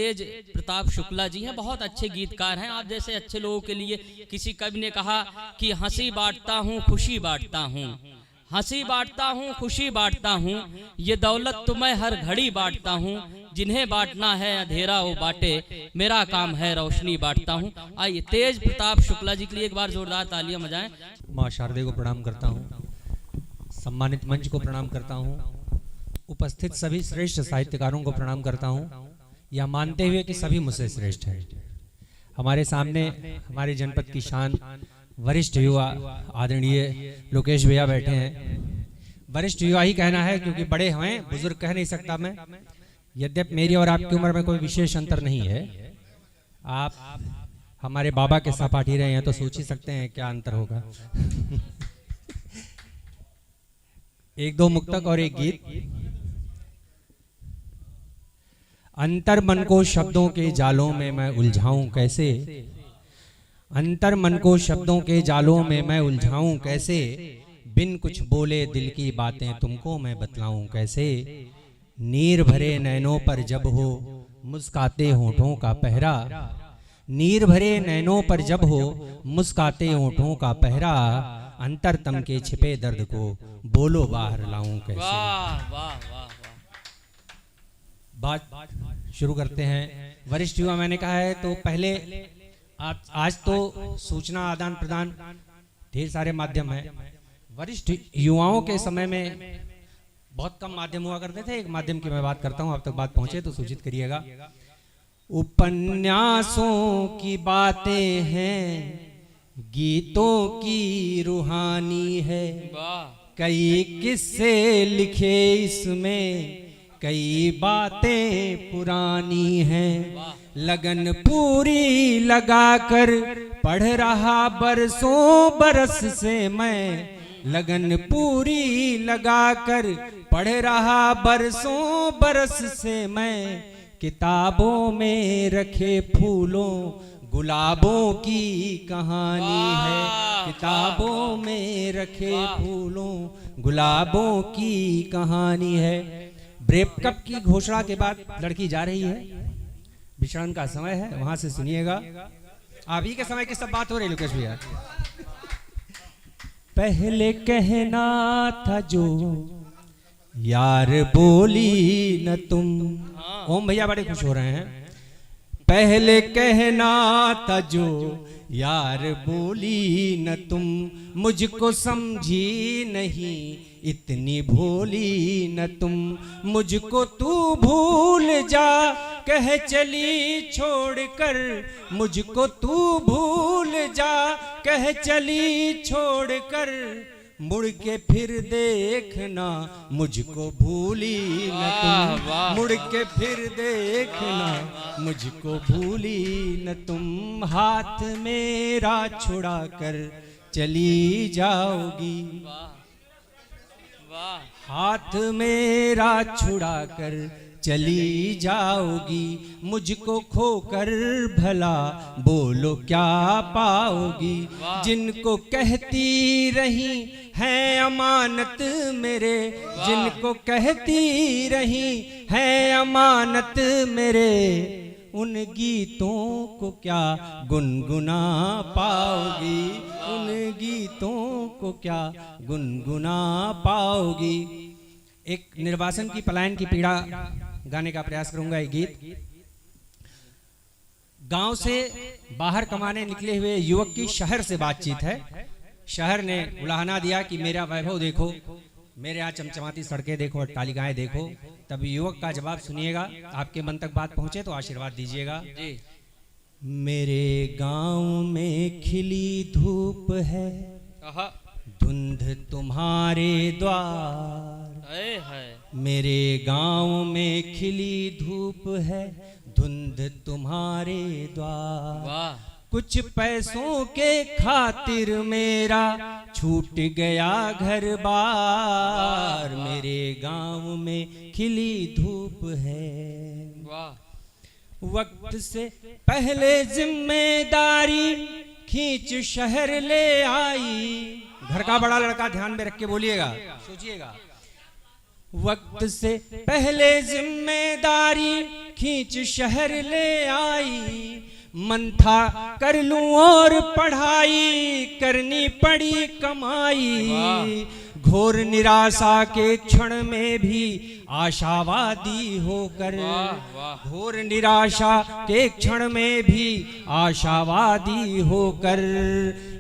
तेज प्रताप शुक्ला जी हैं, बहुत अच्छे गीतकार हैं। आप जैसे अच्छे लोगों के लिए किसी कवि ने कहा कि हंसी बांटता हूँ खुशी बांटता हूँ, हंसी बांटता हूँ खुशी बांटता हूँ, ये दौलत तो मैं हर घड़ी बांटता हूँ, जिन्हें बांटना है अंधेरा वो बांटे, मेरा काम है रोशनी बांटता हूँ। आइए तेज प्रताप शुक्ला जी के लिए एक बार जोरदार तालियां बजाएं। माँ शारदे को प्रणाम करता हूँ, सम्मानित मंच को प्रणाम करता हूँ, उपस्थित सभी श्रेष्ठ साहित्यकारों को प्रणाम करता हूँ, यह मानते हुए कि सभी मुझसे श्रेष्ठ हैं। हमारे सामने हमारे जनपद की शान वरिष्ठ युवा आदरणीय लोकेश भैया बैठे हैं। वरिष्ठ युवा ही कहना है क्योंकि बड़े हैं, बुजुर्ग कह नहीं सकता मैं। यद्यपि मेरी और आपकी उम्र में कोई विशेष अंतर नहीं है, आप हमारे बाबा के सहपाठी रहे हैं तो सोच ही सकते हैं क्या अंतर होगा। एक दो मुक्तक और एक गीत। अंतर मन को शब्दों के जालों में मैं उलझाऊं कैसे, अंतर मन को शब्दों के जालों में मैं उलझाऊं कैसे, बिन कुछ बोले दिल की बातें तुमको मैं बतलाऊं कैसे। नीर भरे नैनों पर जब हो मुस्काते होठों का पहरा, नीर भरे नैनों पर जब हो मुस्काते होठों का पहरा, अंतरतम के छिपे दर्द को बोलो बाहर लाऊं कैसे। वाह वाह वाह। बात शुरू करते हैं। वरिष्ठ युवा मैंने कहा है तो पहले आज तो सूचना आदान प्रदान ढेर सारे माध्यम हैं। वरिष्ठ युवाओं के समय में बहुत कम माध्यम हुआ करते थे। एक माध्यम की मैं बात करता हूं, आप तक बात पहुंचे तो सूचित करिएगा। उपन्यासों की बातें हैं, गीतों की रूहानी है, कई किस्से लिखे इसमें, कई बातें पुरानी हैं। लगन पूरी लगाकर पढ़ रहा बरसों बरस से मैं, लगन पूरी लगाकर पढ़ रहा बरसों बरस से मैं, किताबों में रखे फूलों गुलाबों की कहानी है, किताबों में रखे फूलों गुलाबों की कहानी है। ब्रेकअप की घोषणा के बाद लड़की जा रही है, विचरण का समय है, वहां से सुनिएगा। अभी के समय की सब बात हो रही है लोकेश भैया। पहले कहना था जो यार बोली न तुम, ओम भैया बड़े खुश हो रहे हैं। पहले कहना था जो यार बोली न तुम, मुझको समझी नहीं इतनी भोली न तुम, मुझको तू भूल जा कह चली छोड़कर, मुझको तू भूल जा कह चली छोड़कर, मुड़ के फिर देखना मुझको भूली न तुम, मुड़ के फिर देखना मुझको भूली न तुम, हाथ मेरा छुड़ा कर चली जाओगी, हाथ मेरा छुड़ा कर चली जाओगी, मुझको खोकर भला बोलो क्या पाओगी। जिनको कहती रही है अमानत मेरे, जिनको कहती रही है अमानत मेरे, उन गीतों को क्या गुनगुना पाओगी, उन गीतों को क्या गुनगुना पाओगी। एक निर्वासन की पलायन की पीड़ा गाने का प्रयास करूंगा। एक गीत। गांव से बाहर कमाने निकले हुए युवक की शहर से बातचीत है। शहर ने उलाहना दिया कि मेरा वैभव देखो, मेरे यहाँ चमचमाती सड़कें देखो, अट्टालिकाएं देखो। तब युवक का जवाब सुनिएगा, आपके मन तक बात पहुंचे तो आशीर्वाद दीजिएगा। मेरे गांव में खिली धूप है, धुंध तुम्हारे द्वार, मेरे गांव में खिली धूप है, धुंध तुम्हारे द्वार, कुछ पैसों के खातिर मेरा छूट गया घर बार, मेरे गांव में खिली धूप है। वक्त से पहले जिम्मेदारी खींच शहर ले आई, घर का बड़ा लड़का ध्यान में रख के बोलिएगा, सोचिएगा। वक्त से पहले जिम्मेदारी खींच शहर ले आई, मन था कर लूं और पढ़ाई, करनी पड़ी कमाई। घोर निराशा के क्षण में भी आशावादी होकर, घोर निराशा के क्षण में भी आशावादी होकर,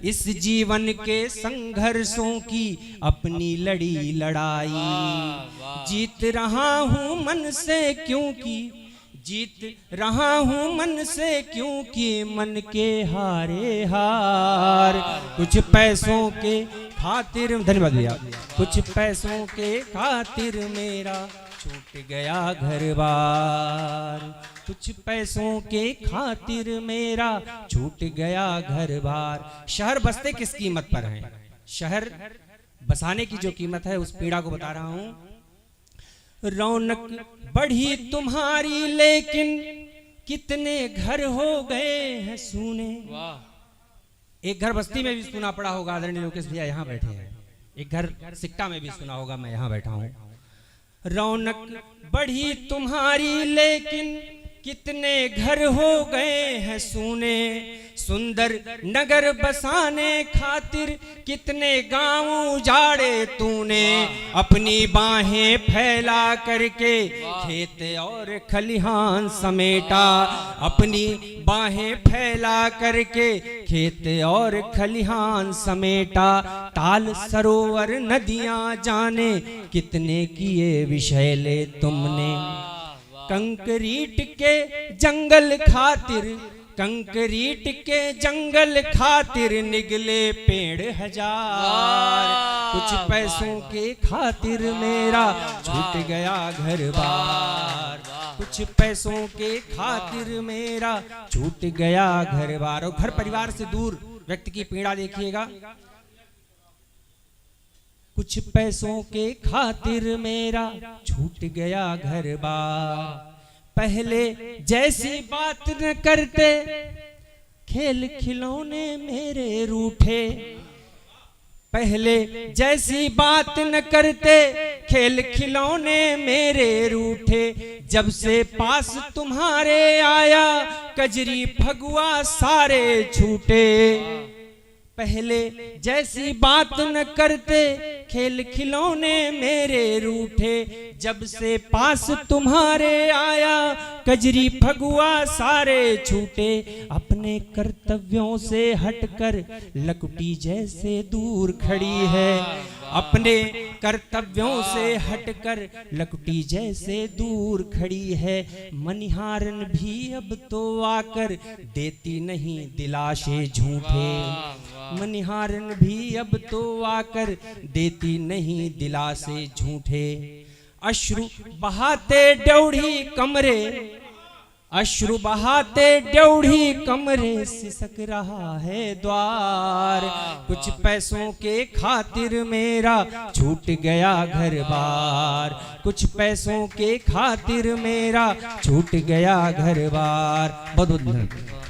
इस जीवन के संघर्षों की अपनी लड़ी लड़ाई। जीत रहा हूं मन से क्योंकि, जीत रहा हूं मन से क्योंकि मन के हारे हार। कुछ पैसों के खातिर, धन्यवाद भैया, कुछ पैसों के खातिर मेरा छूट गया घर बार। कुछ पैसों के खातिर मेरा छूट गया घर बार। शहर बसते किस कीमत पर हैं? शहर बसाने की जो कीमत है उस पीड़ा को बता रहा हूं। रौनक बढ़ी तुम्हारी लेकिन कितने घर हो गए हैं सूने। एक घर बस्ती में भी सुना पड़ा होगा, आदरणीय लोकेश भैया यहाँ बैठे हैं। एक घर सिक्टा में भी सुना होगा, मैं यहाँ बैठा हूँ। रौनक बढ़ी तुम्हारी लेकिन कितने घर हो गए हैं सूने। सुंदर नगर बसाने खातिर कितने गांव उजाड़े तूने। अपनी बाहें फैला करके खेत और खलिहान समेटा। अपनी बाहें फैला करके खेत और खलिहान समेटा। ताल सरोवर नदियां जाने कितने किए विषैले तुमने। कंक्रीट के जंगल खातिर, कंक्रीट के जंगल खातिर निगले पेड़ हजार। कुछ पैसों के खातिर मेरा छूट गया घर बार। कुछ पैसों के खातिर मेरा छूट गया घर बार। और घर परिवार से दूर व्यक्ति की पीड़ा देखिएगा। कुछ पैसों के खातिर मेरा छूट गया घर बार। पहले जैसी बात न करते, खेल खिलौने मेरे रूठे। पहले जैसी बात न करते, खेल खिलौने मेरे रूठे। जब से पास तुम्हारे आया, कजरी फगुआ सारे छूटे। पहले जैसी बात न करते, खेल खिलौने मेरे रूठे। जब से पास तुम्हारे आया, कजरी फगुआ सारे छूटे। अपने कर्तव्यों से हटकर लकुटी जैसे दूर खड़ी है। अपने कर्तव्यों से हटकर लकुटी जैसे दूर खड़ी है। मनिहारन भी अब तो आकर देती नहीं दिलाशे झूठे। मनिहारन भी अब तो आकर देती नहीं दिलासे झूठे। अश्रु बहाते ड्योढ़ी कमरे, अश्रु बहाते ड्योढ़ी कमरे सिसक रहा है द्वार। कुछ पैसों के खातिर मेरा छूट गया घर बार। कुछ पैसों के खातिर मेरा छूट गया घर बार। बहुत बहुत धन्यवाद।